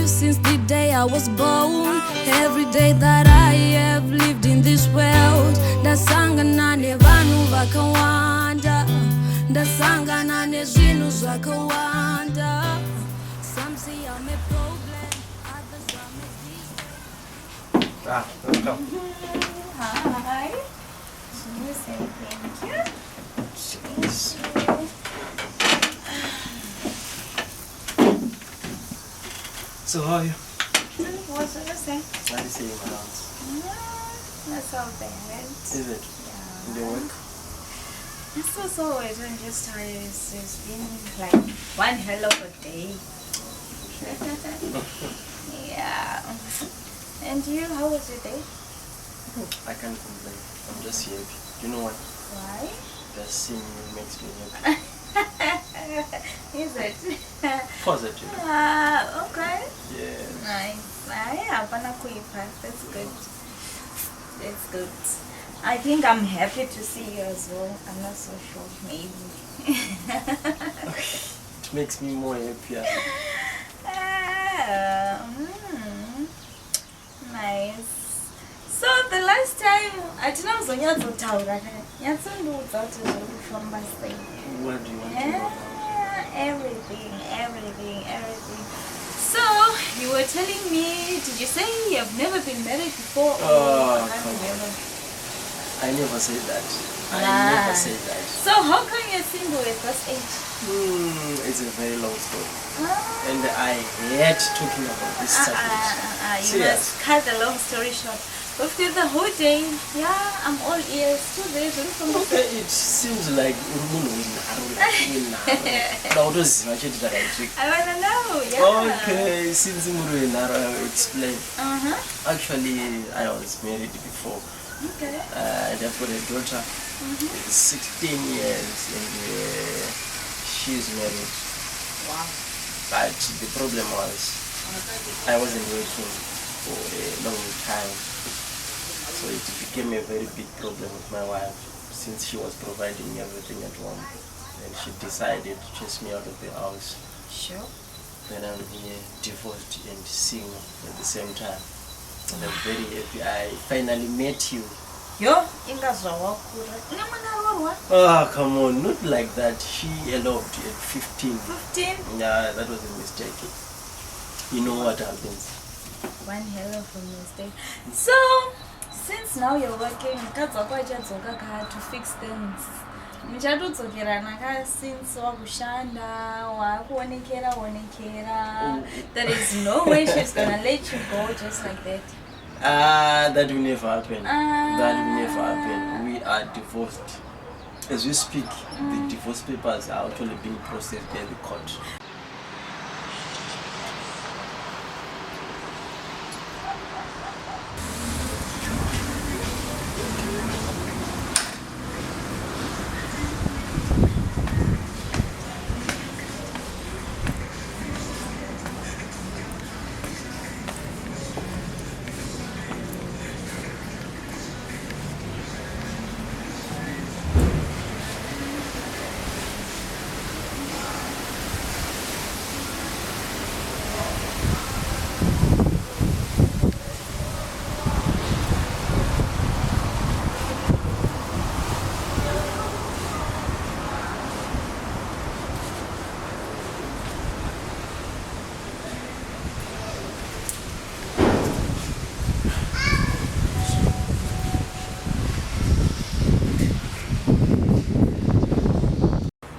you since the day I was born. Every day that I have lived in this world, ndasangana nevanhu vakawanda, ndasangana nezvinhu zvakawanda. Some say I'm a problem, others I'm a different. Welcome. Hi. Can you say thank you? So how are you? What should I say? What is it around? Not so bad. Is it? Yeah. In your work? It's so wet and just tired. It's been like one hell of a day. Yeah. And you, how was your day? I can't complain. I'm just happy. You know what? Why? Just seeing you makes me happy. Is it? Positive. Okay. Yeah. Nice. That's good. That's good. I think I'm happy to see you as well. I'm not so sure, maybe. It makes me more happier. Nice. So the last time I didn't know What do you want to know? everything. So you were telling me, did you say you have never been married before? Oh, I can't come on. remember. I never said that. I Nah. never said that. So how come you're single at this age? It's a very long story. Ah. And I hate talking about this subject. You Serious. must cut the long story short. After the whole day, yeah, I'm all ears. 2 days, Okay, it seems like I wanna know, yeah. Okay, since I'll explain. Actually, I was married before. Okay. And I've got a daughter, 16 years, and she's married. Wow. But the problem was, I wasn't working for a long time. So it became a very big problem with my wife, since she was providing me everything at home. And she decided to chase me out of the house. Sure. Then I'm here, divorced and single at the same time. And I'm very happy I finally met you. Yo, ingazwa wakura. Unamwana Oh, come on, not like that. She eloped at 15. 15? Yeah, that was a mistake. You know what happens. One hell of a mistake. So, since now you're working, to fix things. Since there is no way she's gonna let you go just like that. That will never happen. That will never happen. We are divorced. As we speak, the divorce papers are actually being processed by the court.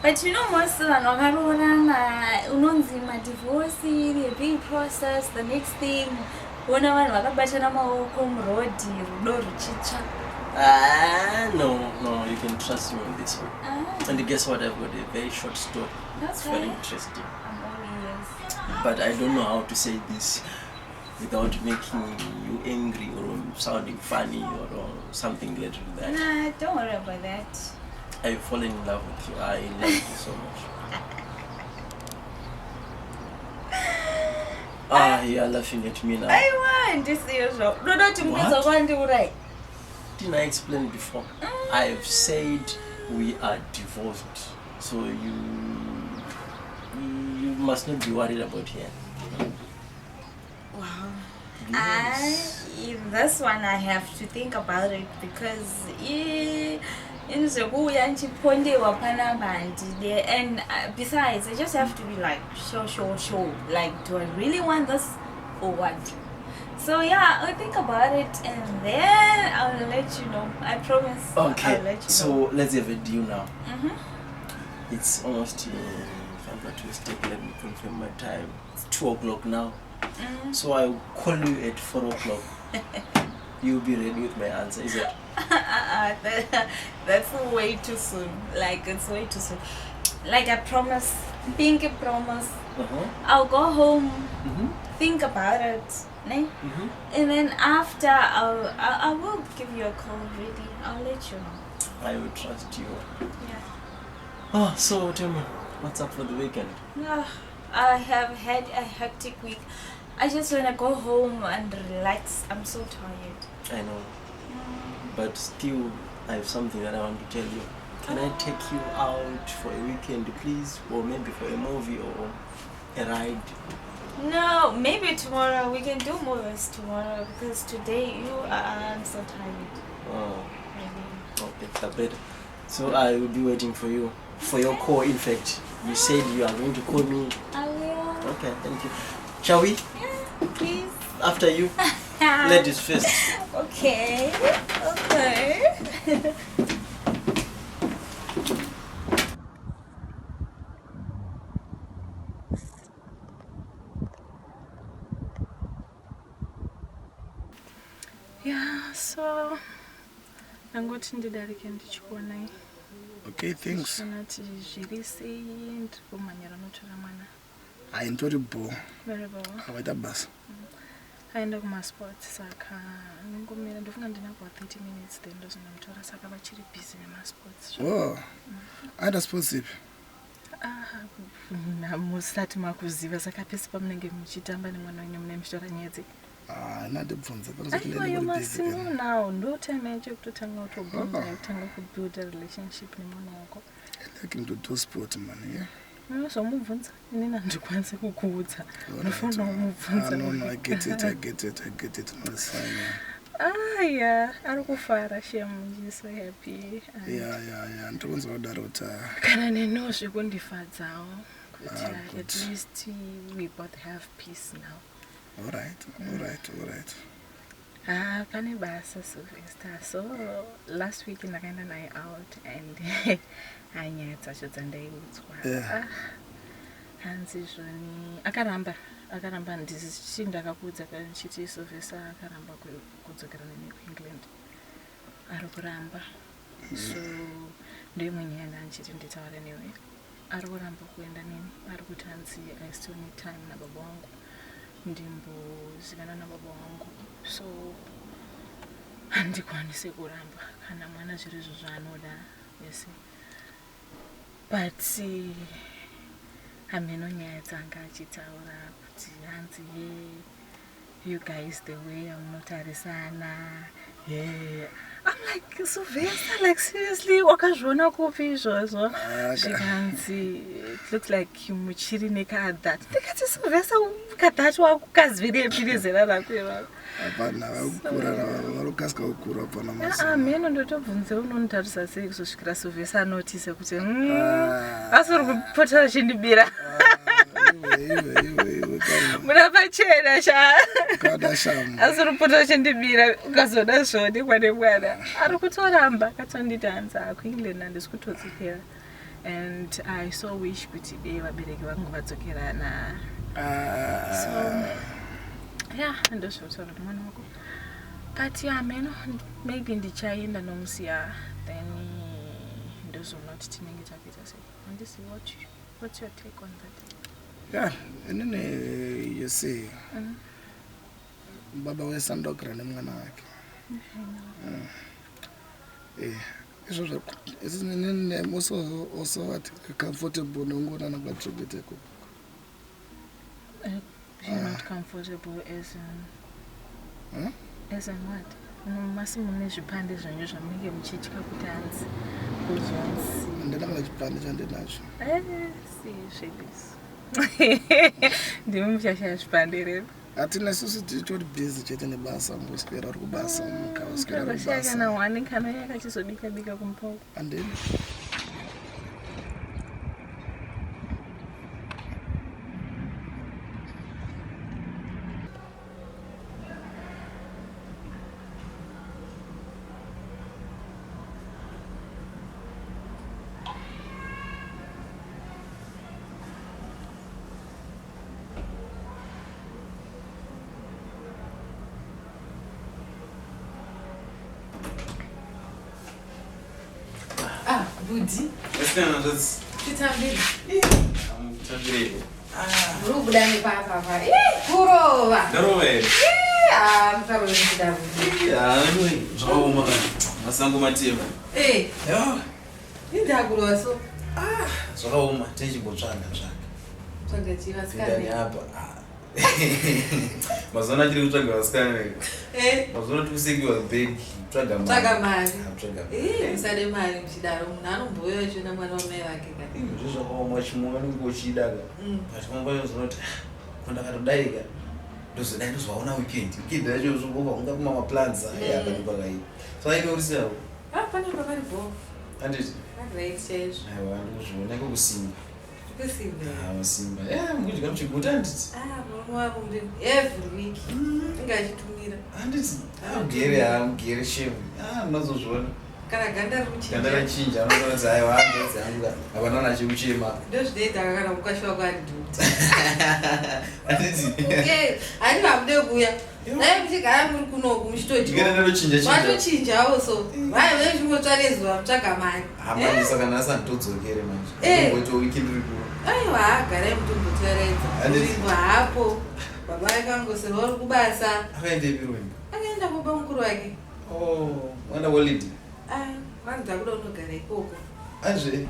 But you know, most of my divorce, the being process, the next thing, when I No, you can trust me on this one. And guess what? I've got a very short story. That's very right. interesting. I'm all ears. But I don't know how to say this without making you angry or sounding funny or something related to that. Nah, don't worry about that. I've fallen in love with you. I love you so much. You are laughing at me now. I want to see you. No, What? Didn't I explain before? I've said we are divorced. So you must not be worried about here. Yes. This one I have to think about it because and besides I just have to be like sure like do I really want this or what? So yeah, I'll think about it and then I'll let you know. I promise. Okay. I'll let you So know. let's have a deal now. Mm-hmm. It's almost, if I'm not mistaken, let me confirm my time. It's 2 o'clock now. So I'll call you at 4 o'clock. You'll be ready with my answer, is it? That's way too soon. Like it's way too soon. Like I promise, pinky promise. I'll go home, think about it, ne? And then after I will give you a call. Really, I'll let you know. I will trust you. Yeah. Oh, so tell me, what's up for the weekend? I have had a hectic week. I just wanna go home and relax. I'm so tired. I know. But still, I have something that I want to tell you. Can I take you out for a weekend, please? Or maybe for a movie or a ride? No, maybe tomorrow. We can do movies tomorrow because today I'm so tired. Oh, Really. okay, that's better. So I will be waiting for you. For your call, in fact. You said you are going to call me. I will. Okay, thank you. Shall we? Yeah, please. After you. Ladies first. Okay. Yeah, so nangoti ndidarike ndichikuonai. Okay, thanks. Anati zviri sei ndikomanyira notora mwana. I enjoyed bo. Very well. Awaita bus. Aenda kumasports saka ningomira ndofunga ndinako 30 minutes then ndozonamtora saka vachiri busy nemasports. Oh. Aita sports ipi? Namusati makuziva saka pesi pamunenge muchitamba nemwana wenyu mune muchitora nyedzi. Ndadibvunza Aiwa yomasimu now ndo time yacho yekutotanga kutobonda kutanga kubuild a relationship nemwana wako. Looking to do sport man, yeah. Unozomubvunza inini handikwanisi kukuudza. Unofanira kumubvunza. No, I get it. No, it's fine. Yeah, ari kufara shemu, she's so happy. Yeah. Ndokunzwa kudaro kana nenozve kundifadzawo kuti at least we both have peace now. All right. Pane basa Sylvester. So last week ndakaenda naye out and hanya dzacho dzandaiudzwa. Hanzi zvoni akaramba ndisi ndakakuudza chiti Sylvester akaramba kudzokera neni kuEngland. Ari kuramba. So ndoimwe nyaya ndanchiti nditaure newe. Ari kuramba kuenda neni. Ari kuti hanzi I still need time nababa wangu. Ndimbozivana nababa wangu. So handikwanisi kuramba kana mwana zviri izvo zvaanoda. Yes. But hameno nyaya dzanga achitaura kuti hanzi you guys the way munotarisana. Yeah. I'm like, Sylvester, like seriously, wakazviona kupi izvozvo? Zvikanzi, it looks like muchiri nekadhat. Ndikati Sylvester kadhat wakukazivire piri zera rako ivavo. Hapana, varikukasika kukura pana masa. Mheno ndotobvunze unonitarisa sei kuzosvikira Sylvester anotise kuti asi uri kupota uchindibira. Muna pachena sha. Kada shamu. Asi uri kupota uchindibira ukazoda zvoonekwa nemwana. Ari kutoramba akatonditi hanzi akuEngland handisi kutodzokera. And I so wish kuti vabereki vangu vadzokerana. So yeah, ndozvotaura kuti mwana wako. But yeah, meno maybe ndichaenda nomusiya then ndozoona kuti tinenge takuita sei. Handisi what's your take on that? Yeah, and then you see baba wesandogara nemwana wake. I'm also what comfortable nongona kwachobeteko. You're not comfortable as in as in what? Masi mune zvipande zvenyu zvamunenge muchitya kuti hanzi kuzonzi. Ndinanga chipande chandinacho. Si zvebisi. Ndimi muchashaya zvipande redu. hatina susu titori busy chete nebasa ngoswera uri kubasa mukavaswera uri Akashaya kubasa kana wani kana yakachizobika kumupoko. andeni Budi. Estana, that's. Chitambiri. I'm Tagre. Rubuda ni papa. Kurova. Darove. Mtaro ni kidabu. Anyway, Joma. Masango Mativa. Yo. Indakulo so. Zoroma, tenji botswana njani. Tsangachiva Ndani skani. hapa. Mazona chiri kutsvaga vasikana. Mazona tukusekiwa big. Tsvaga mari. Tsvaga mari. Tsvaga. Musade mari mchidaro munhu anomboyo chona mwana wamai vake ka. Izvo zvakaoma chimwe vanenge uchidaka. Pachimwe zonoti kwandakatodaika. Ndozodai ndozvaona weekend. Weekend yacho zvokuva unga kuma maplans akanipa kai. So ainorisiwa. Pane pakaripo. Anditi. Right chaizvo. Aiwa ndozviona kukusimba. Kusimba. Simba. Mudya muchiguta anditi. Murume wako mbiri. Every week. Inga achitumira. Anditi. Mugere shevu. Unozozviona. Kana ganda rikuchinja. Ganda rachinja unoona kuti aiwa andodzi anga. Hapana nachikuchema. Ndozvinoita kana mukasha wako ari dhuti. Anditi. Ani vamude kuuya. Dai muchigara muri kunoku muchitodya. Ganda rochinja. Watochinjawo so. Vai vezvimotsvare zuva mutsvaga mari. Hamani saka nhasi handitodzokere manje. Tomboita weekend rikuru. Aiwa garai mutombotaredza. Urimbo hapo. Baba akangosirwa uri kubasa. Akaendepi rwendo? Akaenda kuba mukuru wake. Mwana holiday. Vanhu dzakuda unogara ikoko. Azve?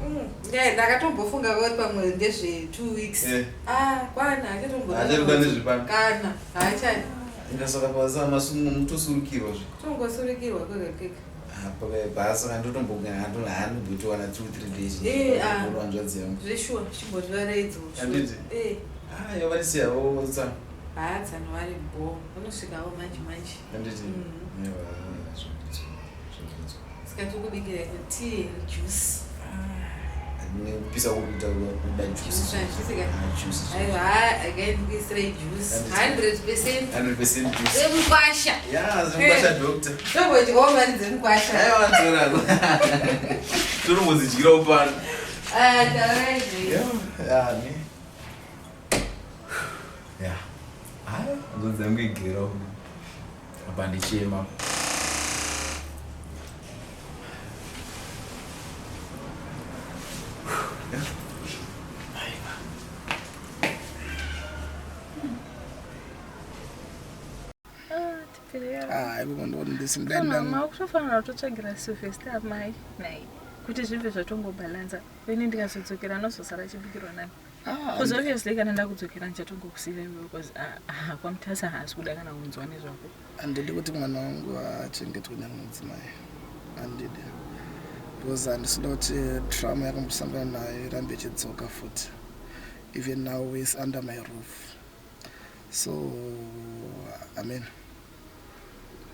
Ndakatombofunga kuti pamwe ndezve 2 weeks. Kwana acharuka nezvepano. Kana haachadi. Ndasaka basa masumu mutosurukirwa zve. Tongosurukirwa kwega kwega. Basa kandotombogara hanombotowana 2-3 days. Hanzvadzi yangu. Zveshuwa chimbozvivaredzo. Handiti? Yavarisiyawo tsana. Tsana vari bo. Vanosvikawo manje manje. Handiti? Saka tokubikira tea juice. Pisa kuita kuda juice. Aiwa akaindikisira juice 100%. 100% juice. Semukwasha. Semukwasha doctor. Tombodyawo mari dzemukwasha. Aiwa torako. Tonombodzidyira upano. Taraizve. Nzonzi yangu igerawo. Apa ndichema. Mama kutofanira kutotsvagira Sylvester mai nai kuti zvibve zvatongobhalanza pene ndikazodzokera anozosara chibikirwa nani. Because obviously kana ndakudzokera ndichatongokusiira iwe because kwamutasa haasi kuda kana kunzwa nezvako. Handidi kuti mwana wangu achengetwe nemudzimai. Handidi. Because handisida kuti trauma yakambosangana nayo irambe ichidzoka futi. Even now he's under my roof. So, I mean.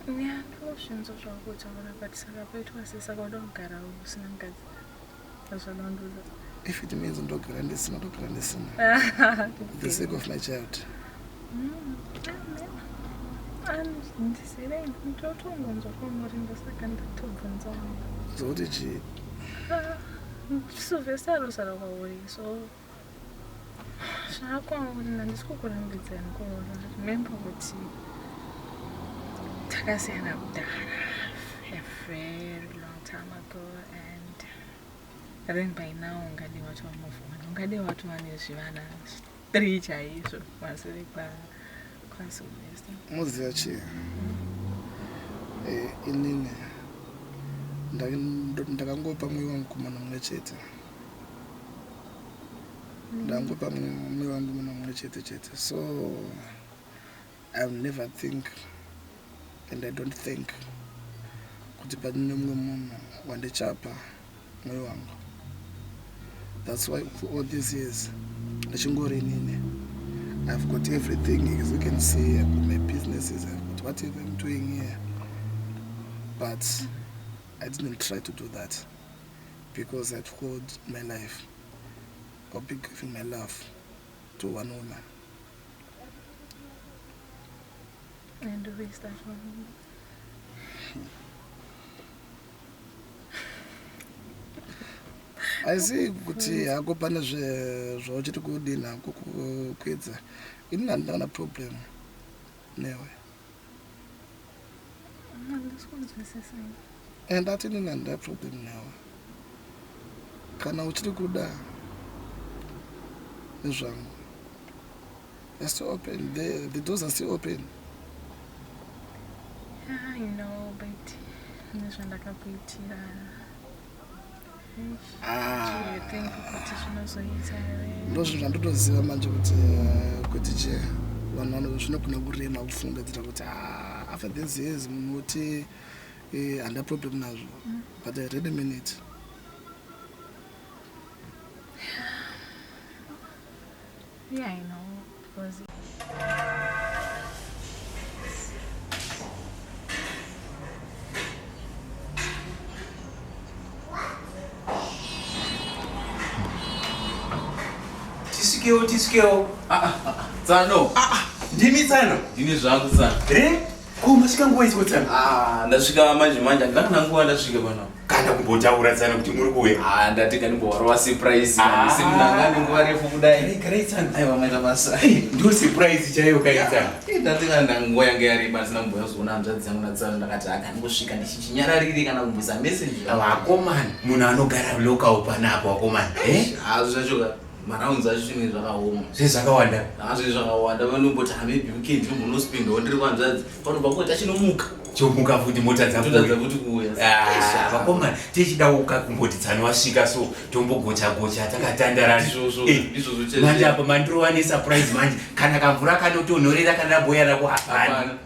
Ndozvinzo zvakutaura but saka paitwa sesaka uda kugarawo usina mukadzi. Azvanondoda. If it means ndogara ndisina. For the sake of my child. Ndisirei ndotongonzwa kwamuri saka ndatobvunza. Zoti chii? Sylvester arosara kwauri so zvakwauri handisi kukurambidzani kwauri. Remember kuti takasiyana kudhara a very long time ago and then by now ungade watova muvhona ungade watova nezvivana 3 chaizvo mashure kwaSylvester. Muziva chii? Inini ndakangopa mwoyo wangu kumwana mumwe chete. Ndangopa mwoyo wangu kumwana mumwe chete. So I'll never think and I don't think kuti pane mumwe munhu wandichapa mwoyo wangu. That's why for all these years ndachingori inini I've got everything, as you can see. I've got my businesses, I've got whatever I'm doing here. But I didn't try to do that because I told my life, I'll be giving my love to one woman. And who is that one? I see kuti hakopana zvauchiti kudina kukwedza ini handina problem newe and ati inini handina problem newe kana uchiri kuda nezvangu they're still open, the doors are still open. Yeah, I know, but nezvandakakuitira ndozvinhu zvandotoziva manje kuti che vanhu zvinogona kurema kufungidzira kuti after this years munhu uti handa problem nazvo, but I really mean it. Yeah, I know, because Tisikeo. Tsano. Ndimi Tsano. Ndini zvangu Tsano. Ko masvika nguva isi Tsano? Ndasvika manje handina nguva ndasvika pano. Kana kumbotaura Tsano kuti muri kuuya. Ndati kanimbowarwa surprise. Ndisi munanga nguva refu kudai. Garai Tsano. Aiwa maita basa. Ndo surprise chaiyo kai Tsano. Ndati kana nguva yange yareba ndisina kumbozoona hanzvadzi dzangu naTsano ndakati akandingosvika ndichichinyarariri kana kumboisa message. Wakomana, munhu anogara local panapa wakomana. Zvacho maraunzi acho zvinhu zvakaoma. Zvakawanda. Zvinhu zvakawanda vanomboti maybe weekend ndimbonospindawo ndiri kwanzvadzi. Panobva kuita chinomuka. Chomuka futi mota Mota dzafuti kuuya. Vakomana, tichida kumboti Tsano wasvika so tombogocha takatandarana. Izvozvo chete. Manje apa mandirowane surprise manje. Kana kamvura kanotonhorera kana boya rako hapana.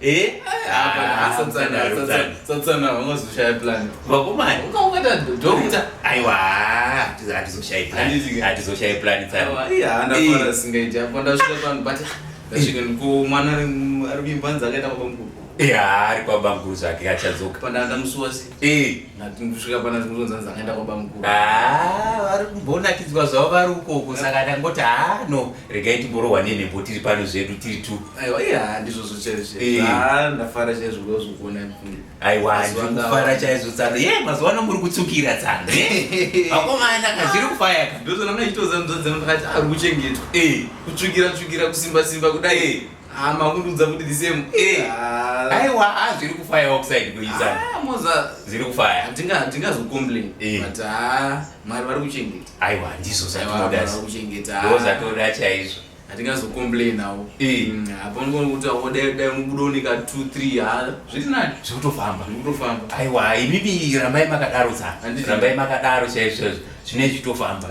Satsana ungazoshaya plan. Vakomana, Ungata doctor. aiwa, hatizoshaya plan Tsano. Ndafara singaiti apo ndasvika pano but ndasvika ndikumwana ari kuimbanza akaenda kwabamukuru. Ari kwabamukuru zvake achadzoka. Pandanda musuwasi. Ndati ndisvika pana ndinozonzanza akaenda kwabamukuru. Vari kumbonakidzwa zvavo vari ukoko saka ndangoti no regai timborohwa nemhepo tiri pano zvedu tiri tu. Aiwa ndizvozvo chaizvo. Ndafara chaizvo kuona mfungi. Aiwa ndikufara chaizvo Tsano. Mazuva ano muri kutsukira Tsano. Vakomana kazviri kufaya ka. Ndozvona mnachitozanzodza ndakati ari kuchengetwa. Kutsvukira kusimba kudai. Makundudza kuti the same. Aiwa zviri kufaya outside kuizana. Moza Zviri kufaya. Ndingazocomplain. But Mwari vari kuchengeta. Aiwa ndizvo zvatoda. Kuchengeta. Ndozvatoda chaizvo. Handingazocomplain nawo. Apo ndikuti dai mubudonika 2-3 zviri nani? Zvotofamba. Kutofamba. Aiwa imimi rambai makadaro Tsano. Rambai makadaro chaizvo. Zvine zvitofamba.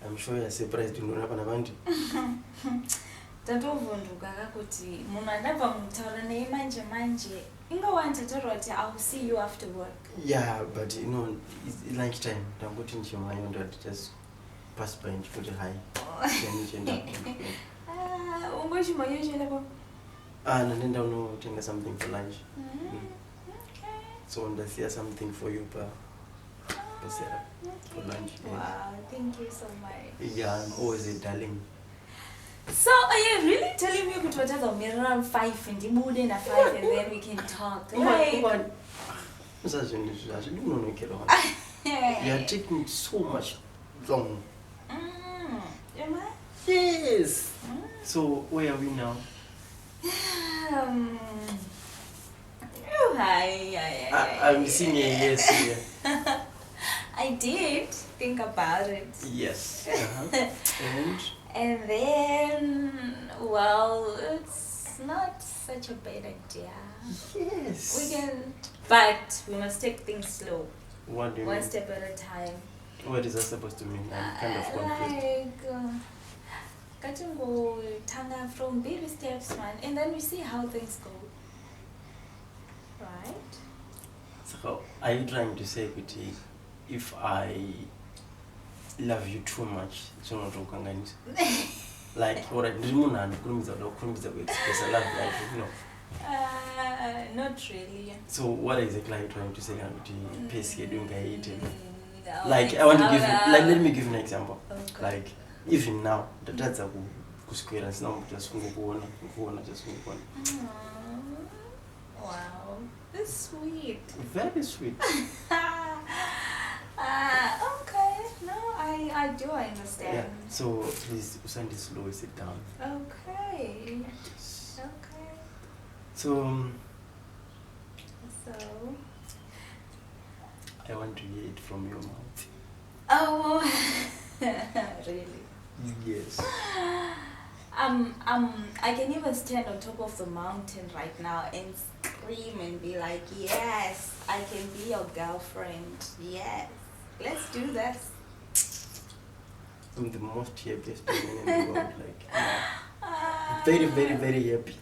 I'm sure you're surprised to know what Tatovhunduka kakuti munhu andabva mutaura naye manje ingawanditaura kuti I'll see you after work. Yeah, but you know, it's lunchtime. I'm going to my own that just pass by and put a hi. Ungochimanyochelepo? And then down know to something for lunch. Okay. So when I see something for you, for lunch. Wow, thank you so much. Yeah, I'm always a darling. So are you really telling me that we're around 5 and you move in at 5 and then we can talk? You are taking so much long. Am I? Yes. So where are we now? I'm seeing a yes here. I did think about it. Yes. And then, well, it's not such a bad idea. Yes. We can, but we must take things slow. What do you One mean? step at a time. What is that supposed to mean? I'm kind of confused. Getting go tanga from baby steps, man, and then we see how things go. Right? So are you trying to say, Kuti, if I love you too much, zvinotokanganisa. Like, alright, ndiri munhu anokurumbidza kuda kukurumbidza kuexpress love like, you know. Not really. So what exactly are you trying to say? Like, I want to give you, like, let me give you an example. Okay. Like, even now, that's a kusquare and now just go. Wow, that's sweet. Very sweet. Okay, no, I do understand. Yeah. So please, Usandi, slow sit down. Okay. Yes. Okay. So I want to hear it from your mouth. Oh, really? Yes. I can even stand on top of the mountain right now and scream and be like, yes, I can be your girlfriend. Yes, let's do this. I'm the most happiest person in the world. Like, very, very, very happy.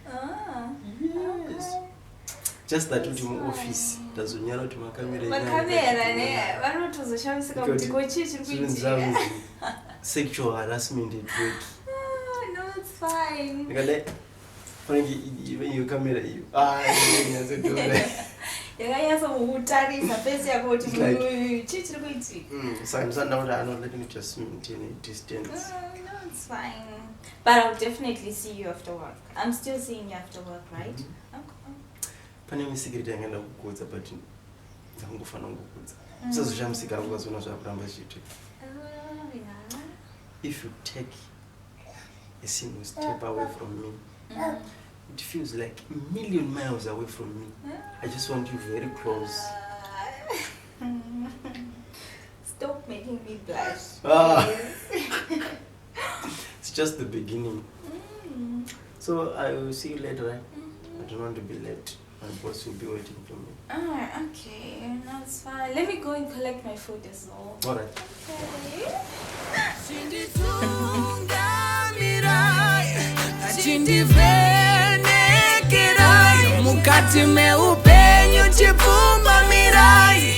Yes. Okay. Just that in my office, does unyara to makamera. Makamera ne, vanotozoshamisa kuti kochi chiri kuitika. Sexual harassment at work. No, it's fine. Even you camera you. Yakanyasa kutarisa face yako kuti munhu chii chiri kuitika. So I'm saying now that let me just maintain a distance. No, it's fine. But I'll definitely see you after work. I'm still seeing you after work, right? Okay. Pane misikiriti yangaenda kukudza but ndangofana kukudza. Usazoshamsika ukazona zvakuramba chiitika. Yeah. If you take a single step away from me, it feels like a million miles away from me. I just want you very close. Stop making me blush. Please. It's just the beginning. So I will see you later, right? I don't want to be late. My boss will be waiting for me. Okay, no, it's fine. Let me go and collect my food as well. Alright. Mukati me upenyu chipumba mirai.